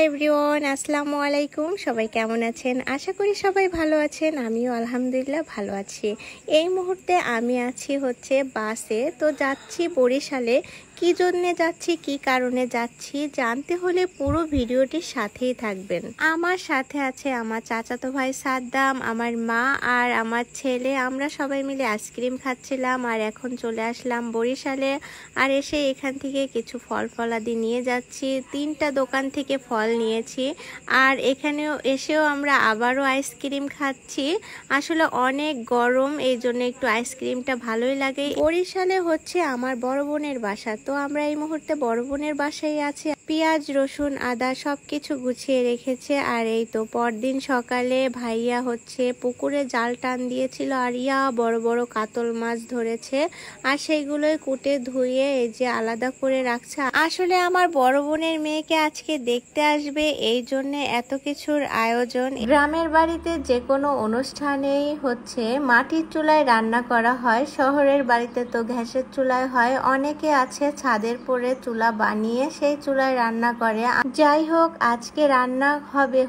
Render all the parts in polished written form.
Everyone, আসসালামু আলাইকুম। সবাই কেমন আছেন? আশা করি সবাই ভালো আছেন। আমিও আলহামদুলিল্লাহ ভালো আছি। এই মুহূর্তে আমি আছি বাসে। তো যাচ্ছি বরিশালে। কী জন্যে যাচ্ছি, কী কারণে যাচ্ছি জানতে হলে পুরো ভিডিওটির সাথেই থাকবেন। আমার সাথে আছে আমার চাচাতো ভাই সাদ্দাম, আমার মা আর আমার ছেলে। আমরা সবাই মিলে আইসক্রিম খাচ্ছিলাম আর এখন চলে আসলাম বরিশালে। আর এসে এখান থেকে কিছু ফলাদি নিয়ে যাচ্ছি। 3টা দোকান থেকে ফল নিয়েছি। আর এখানেও এসেও আমরা আবারও আইসক্রিম খাচ্ছি। আসলে অনেক গরম, এই জন্য একটু আইসক্রিমটা ভালোই লাগে। বরিশালে আমার বড় বোনের বাসা। তো আমরা এই মুহূর্তে বড় বোনের বাসায় আছি। পেঁয়াজ, রসুন, আদা সবকিছু গুছিয়ে রেখেছে। আর এই তো পরদিন সকালে ভাইয়া পুকুরে জাল টান দিয়েছিল আর বড় বড় কাতল মাছ ধরেছে। আর সেইগুলোই কুটে ধুয়ে এই যে আলাদা করে রাখছে। আসলে আমার বড় বোনের মেয়েকে আজকে দেখতে আসবে, এই জন্য এত কিছুর আয়োজন। গ্রামের বাড়িতে যে কোনো অনুষ্ঠানেই মাটির চুলায় রান্না করা হয়, শহরের বাড়িতে তো গ্যাসের চুলায় হয়। অনেকে আছে ছাদের পরে চুলা বানিয়ে সেই চুলায় রান্না করে। যাই হোক, আজকে রান্না হবে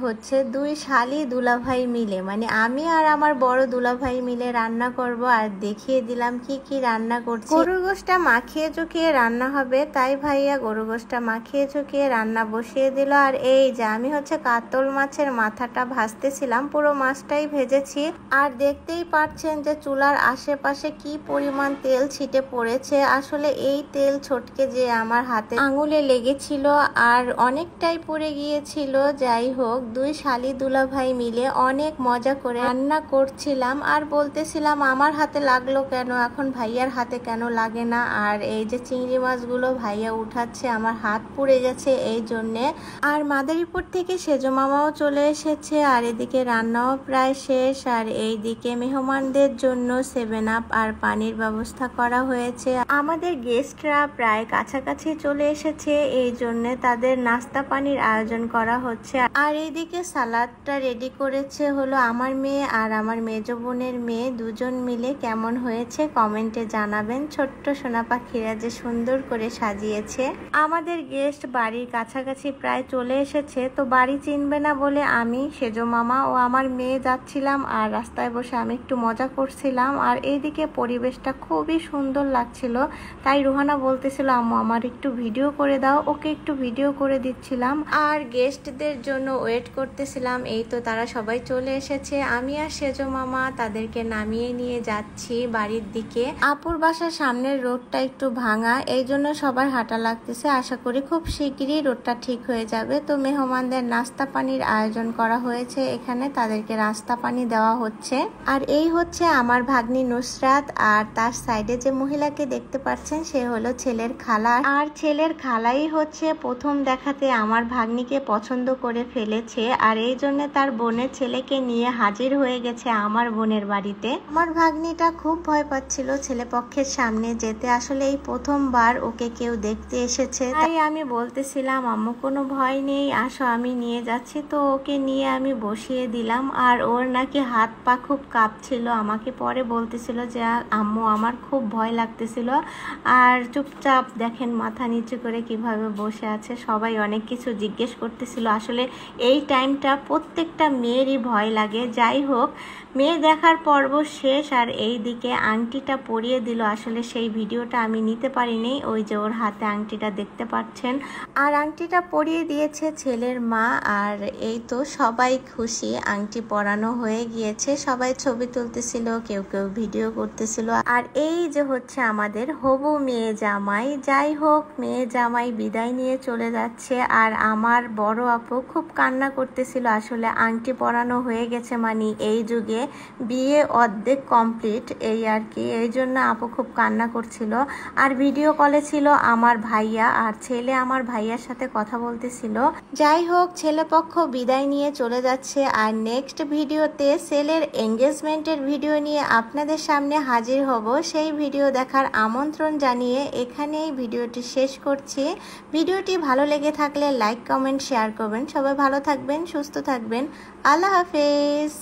দুই শালি দুলাভাই মিলে, মানে আমি আর আমার বড় দুলাভাই মিলে রান্না করব। আর দেখিয়ে দিলাম কি কি রান্না করছি। গরুর গোশটা মাখিয়ে চুকিয়ে রান্না হবে, তাই ভাইয়া গরুর গোশটা মাখিয়ে চুকিয়ে রান্না বসিয়ে দিল। আর এই যে আমি কাতল মাছের মাথাটা ভাজতেছিলাম, পুরো মাছটাই ভেজেছি। আর দেখতেই পাচ্ছেন যে চুলার আশেপাশে কি পরিমাণ তেল ছিটে পড়েছে। আসলে এই তেল ছটকে যে আমার হাতে আঙুলে লেগেছিল আর অনেকটাই পড়ে গিয়েছিল। যাই হোক, দুই শালি দুলাভাই মিলে অনেক মজা করে রান্না করছিলাম আর বলতেছিলাম আমার হাতে লাগলো কেন, এখন ভাইয়ার হাতে কেন লাগে না। আর এই যে চিংড়ি মাছগুলো ভাইয়া উঠাচ্ছে, আমার হাত পুড়ে গেছে এই জন্যে। আর মাদারীপুর থেকে সেজো মামাও চলে এসেছে। আর এদিকে রান্নাও প্রায় শেষ। আর এইদিকে মেহমানদের জন্য 7 আপ আর পানির ব্যবস্থা করা হয়েছে। আমাদের গেস্টরা প্রায় কাছাকাছি চলে এসেছে, এই জন্য তাদের নাস্তা পানির আয়োজন করা হচ্ছে। আর এইদিকে সালাদটা রেডি করেছে আমার মেয়ে আর আমার মেজো বোনের মেয়ে, দুজন মিলে। কেমন হয়েছে কমেন্টে জানাবেন। ছোট্ট সোনা পাখিরা যে সুন্দর করে সাজিয়েছে। আমাদের গেস্ট বাড়ির কাছাকাছি প্রায় চলে এসেছে। তো বাড়ি চিনবে না বলে আমি, সেজো মামা ও আমার মেয়ে যাচ্ছিলাম আর রাস্তায় বসে আমি একটু মজা করছিলাম। আর এইদিকে পরিবেশটা খুবই সুন্দর লাগছিল, তাই রুহানা বলতেছিল আম্মু আমার একটু ভিডিও করে দাও। ওকে একটু ভিডিও করে দিচ্ছিলাম আর গেস্টদের জন্য ওয়েট করতেছিলাম। এই তো তারা সবাই চলে এসেছে। আমি আর সেজো মামা তাদেরকে নামিয়ে নিয়ে যাচ্ছি বাড়ির দিকে। আপুর বাসার সামনের রোডটা একটু ভাঙা, এই জন্য সবার হাঁটা লাগতেছে। আশা করি খুব শিগগিরই রোডটা ঠিক হয়ে যাবে। তো মেহমানদের নাস্তা পানির আয়োজন করা হয়েছে এখানে, তাদেরকে নাস্তা পানি দেওয়া হচ্ছে। আর এই আমার ভাগ্নি নুসরাত। আর তার সাইডে যে মহিলাকে দেখতে পাচ্ছেন সে হলো ছেলের খালা। আর ছেলের খালাই প্রথম দেখাতে আমার ভাগ্নিকে পছন্দ করে ফেলেছে। আর এই জন্য তার বোনের ছেলেকে নিয়ে হাজির হয়ে গেছে আমার বোনের বাড়িতে। আমার ভাগ্নিটা খুব ভয় পাচ্ছিল ছেলে পক্ষের সামনে যেতে। আসলে এই প্রথমবার ওকে কেউ দেখতে এসেছে, তাই আমি বলতেছিলাম আম্মু কোনো ভয় নেই, আসো আমি নিয়ে যাচ্ছি। তো ওকে নিয়ে আমি বসিয়ে দিলাম। আর ওর নাকি হাত পা খুব কাঁপছিল। আমাকে পরে বলতেছিল যে আম্মু আমার খুব ভয় লাগতেছিল। আর চুপচাপ দেখেন মাথা নিচু করে কিভাবে বসে আছে। সবাই অনেক কিছু জিজ্ঞেস করতেছিল। আসলে এই টাইমটা প্রত্যেকটা মেয়েরই ভয় লাগে। যাই হোক, মেয়ে দেখার পর্ব শেষ। আর এই দিকে আংটিটা পরিয়ে দিল। আসলে সেই ভিডিওটা আমি নিতে পারিনি। ওই যে ওর হাতে আংটিটা দেখতে পাচ্ছেন। আর আংটিটা পরিয়ে দিয়েছে ছেলের মা। আর এই তো সবাই খুশি, আংটি পরানো হয়ে গিয়েছে। সবাই ছবি তুলতেছিল, কেউ কেউ ভিডিও করতেছিল। আর এই যে আমাদের হবু মেয়ে জামাই। যাই হোক, মেয়ে জামাই বিদায় নিয়ে চলে যাচ্ছে। আর আমার বড় আপু খুব কান্না করতেছিল। আসলে আংটি পরানো হয়ে গেছে, মানে এই যুগে বিয়ে অর্ধেক কমপ্লিট, এই আর কি। এই জন্য আপু খুব কান্না করছিল। আর ভিডিও কলে ছিল আমার ভাইয়া, আর ছেলে আমার ভাইয়ার সাথে কথা বলতেছিল। যাই হোক, ছেলে পক্ষ বিদায় নিয়ে চলে যাচ্ছে। আর নেক্সট ভিডিওতে ছেলের এঙ্গেজমেন্টের ভিডিও নিয়ে আপনাদের সামনে হাজির হব। সেই ভিডিও দেখার আমন্ত্রণ জানিয়ে এখানেই ভিডিওটি শেষ করছি। ভিডিওটি ভালো লেগে থাকলে লাইক, কমেন্ট, শেয়ার করবেন। সবাই ভালো থাকবেন, সুস্থ থাকবেন। আল্লাহ হাফেজ।